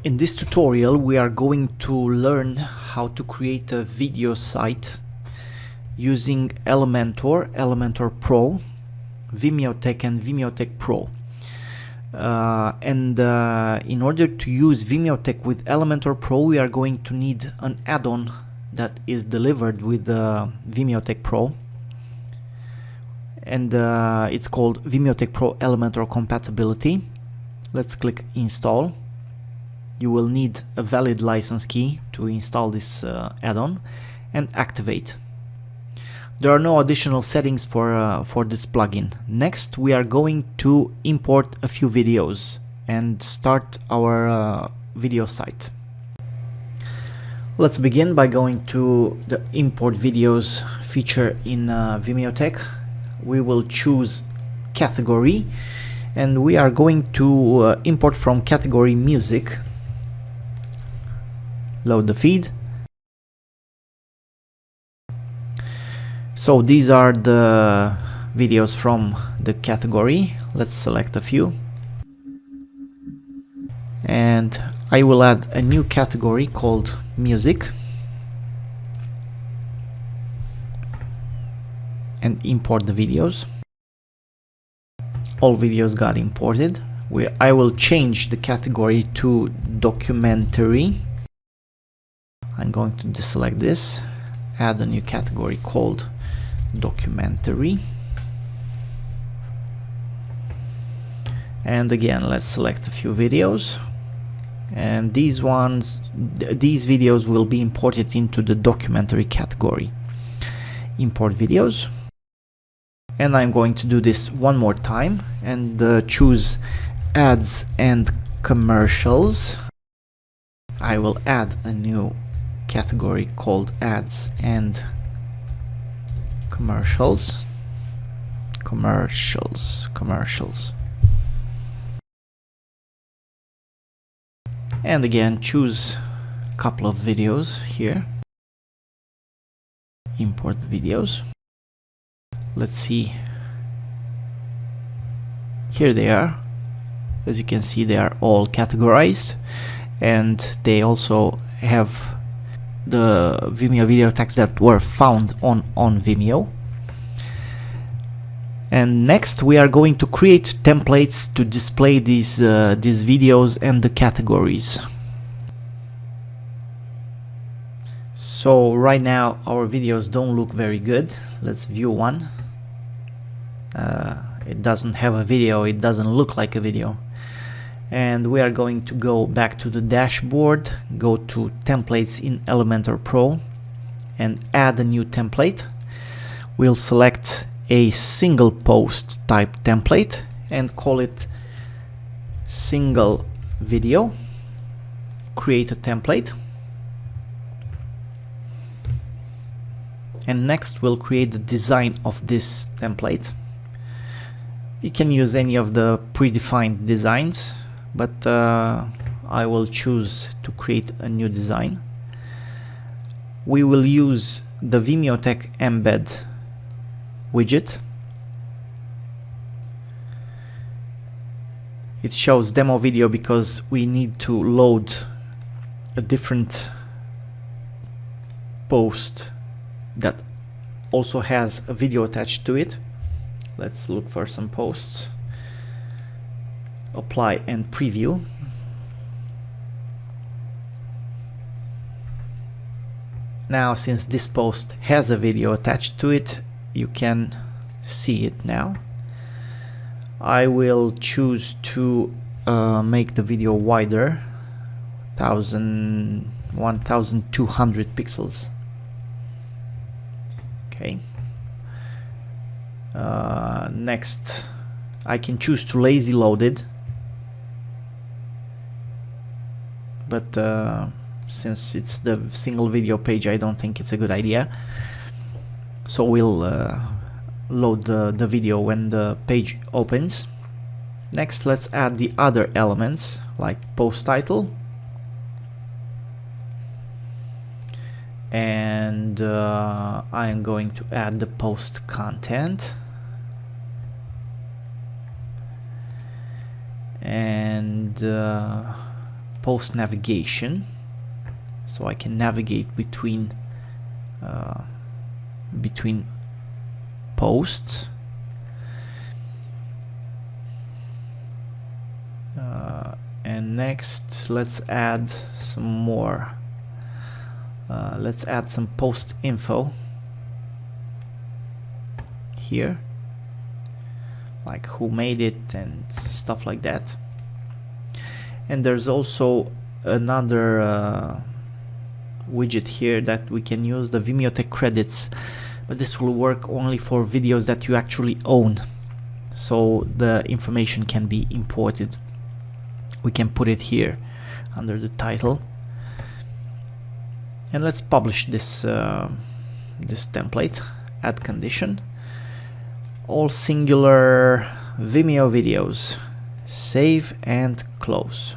In this tutorial we are going to learn how to create a video site using Elementor, Elementor Pro, Vimeotheque and Vimeotheque Pro. In order to use Vimeotheque with Elementor Pro, we are going to need an add-on that is delivered with Vimeotheque Pro, and it's called Vimeotheque Pro Elementor Compatibility. Let's click Install. You will need a valid license key to install this add-on and activate. There are no additional settings for this plugin. Next, we are going to import a few videos and start our video site. Let's begin by going to the Import Videos feature in Vimeotheque. We will choose Category, and we are going to import from category Music. Load the feed. So these are the videos from the category. Let's select a few, and I will add a new category called Music and import the videos. All videos got imported. I will change the category to Documentary. I'm going to deselect this, add a new category called Documentary, and again let's select a few videos, and these videos will be imported into the Documentary category. Import videos, and I'm going to do this one more time and choose Ads and Commercials. I will add a new category called Ads and Commercials. And again choose a couple of videos here. Import the videos. Let's see. Here they are. As you can see, they are all categorized, and they also have the Vimeo video tags that were found on Vimeo. And next we are going to create templates to display these videos and the categories. So right now our videos don't look very good. Let's view one. It doesn't have a video, it doesn't look like a video. And we are going to go back to the dashboard, go to Templates in Elementor Pro, and add a new template. We'll select a single post type template and call it single video. Create a template. And next we'll create the design of this template. You can use any of the predefined designs, but I will choose to create a new design. We will use the Vimeotheque embed widget. It shows demo video because we need to load a different post that also has a video attached to it. Let's look for some posts. Apply and preview. Now, since this post has a video attached to it, you can see it now. I will choose to make the video wider, 1200 pixels. Okay. Next, I can choose to lazy load it, but since it's the single video page, I don't think it's a good idea. So we'll load the video when the page opens. Next, let's add the other elements like post title, and I'm going to add the post content, and post navigation, so I can navigate between posts. And next, let's add some more. Let's add some post info here, like who made it and stuff like that. And there's also another widget here that we can use, the Vimeotheque credits, but this will work only for videos that you actually own, so the information can be imported. We can put it here under the title, and let's publish this this template. Add condition, all singular Vimeo videos, save and close.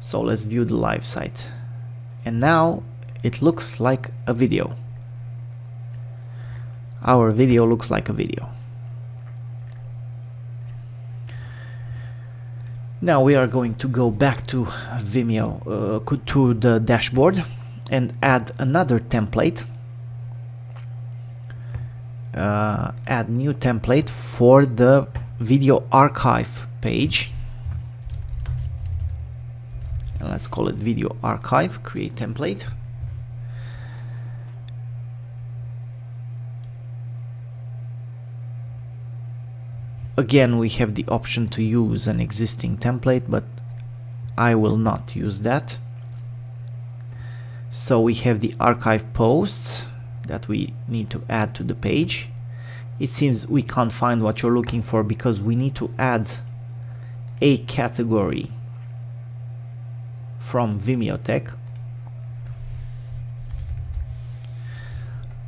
So let's view the live site, and now it looks like a video. Our video looks like a video. Now we are going to go back to Vimeo, to the dashboard, and add another template. Add new template for the video archive page. And let's call it video archive. Create template. Again, we have the option to use an existing template, but I will not use that. So we have the archive posts that we need to add to the page. It seems we can't find what you're looking for because we need to add a category from Vimeotheque.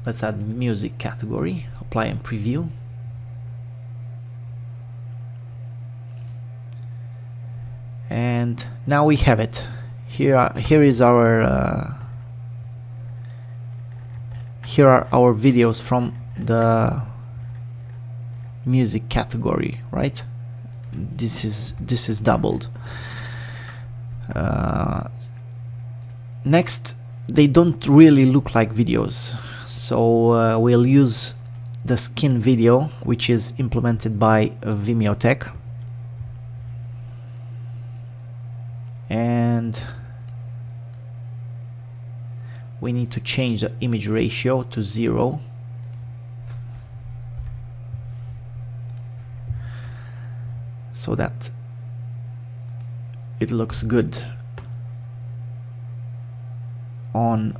Let's add music category, apply and preview. And now we have it. Here are our videos from the music category, right? This is doubled. Next, they don't really look like videos, so we'll use the skin video, which is implemented by Vimeotheque. And we need to change the image ratio to 0. So that it looks good on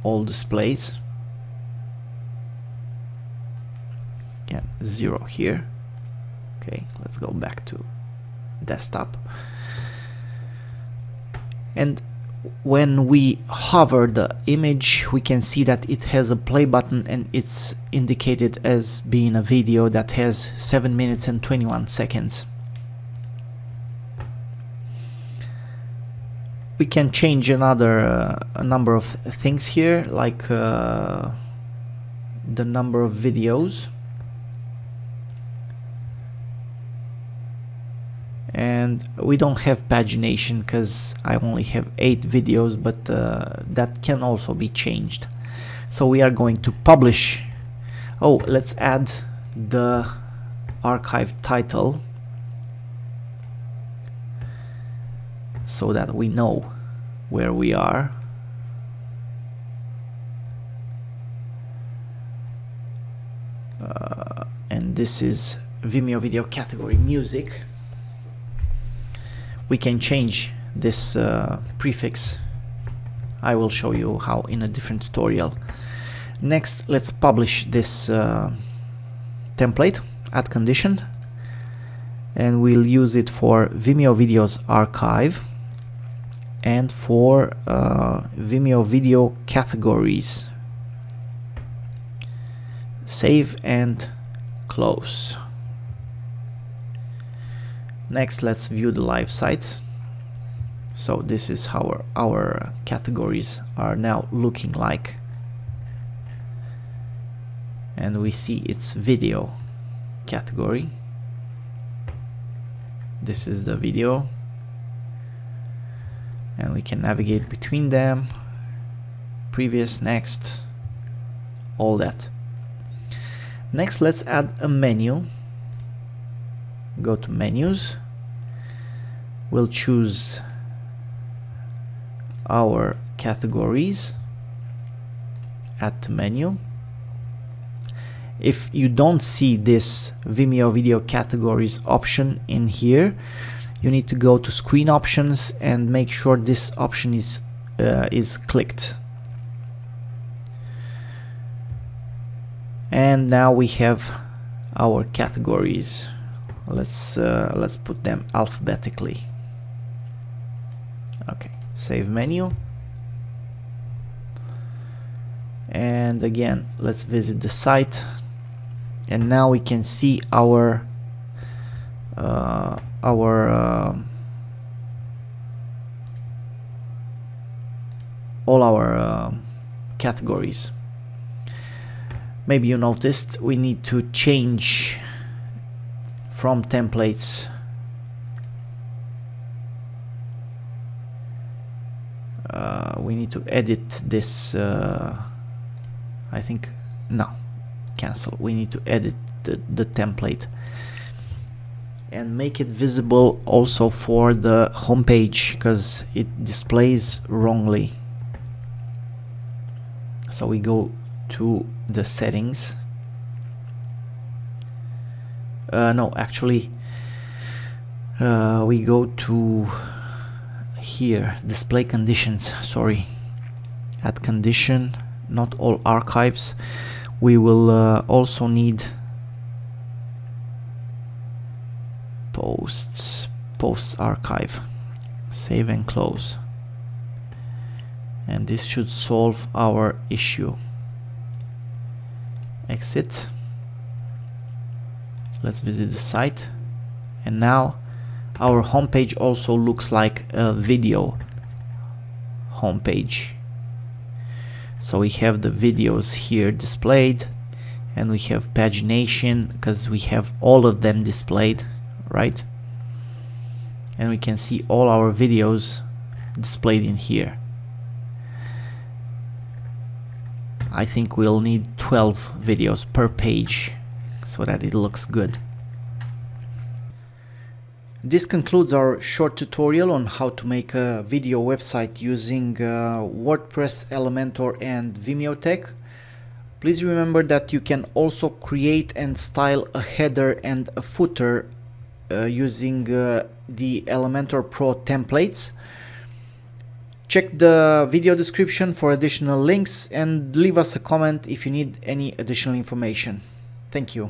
all displays. Again, 0 here. Okay, let's go back to desktop, and when we hover the image, we can see that it has a play button and it's indicated as being a video that has 7 minutes and 21 seconds. We can change another a number of things here, like the number of videos. And we don't have pagination because I only have 8 videos, but that can also be changed. So we are going to publish. Oh, let's add the archive title so that we know where we are. And this is Vimeo video category music. We can change this prefix. I will show you how in a different tutorial. Next, let's publish this template, add condition, and we'll use it for Vimeo videos archive and for Vimeo video categories. Save and close. Next, let's view the live site. So this is how our categories are now looking like. And we see it's video category. This is the video, and we can navigate between them, previous, next, all that. Next, let's add a menu. Go to menus, we'll choose our categories, add to menu. If you don't see this Vimeo video categories option in here, you need to go to screen options and make sure this option is clicked. And now we have our categories. Let's put them alphabetically. Okay, save menu. And again, let's visit the site. And now we can see all our categories. Maybe you noticed we need to change from templates we need to edit this. I think no, cancel. We need to edit the template and make it visible also for the home page, because it displays wrongly. So we go to the settings. No, actually we go to here, display conditions, sorry, add condition, not all archives. We will also need posts archive, save and close, and this should solve our issue. Exit. Let's visit the site, and now our homepage also looks like a video homepage. So we have the videos here displayed, and we have pagination because we have all of them displayed, right? And we can see all our videos displayed in here. I think we'll need 12 videos per page so that it looks good. This concludes our short tutorial on how to make a video website using WordPress, Elementor and Vimeotheque. Please remember that you can also create and style a header and a footer using the Elementor Pro templates. Check the video description for additional links and leave us a comment if you need any additional information. Thank you.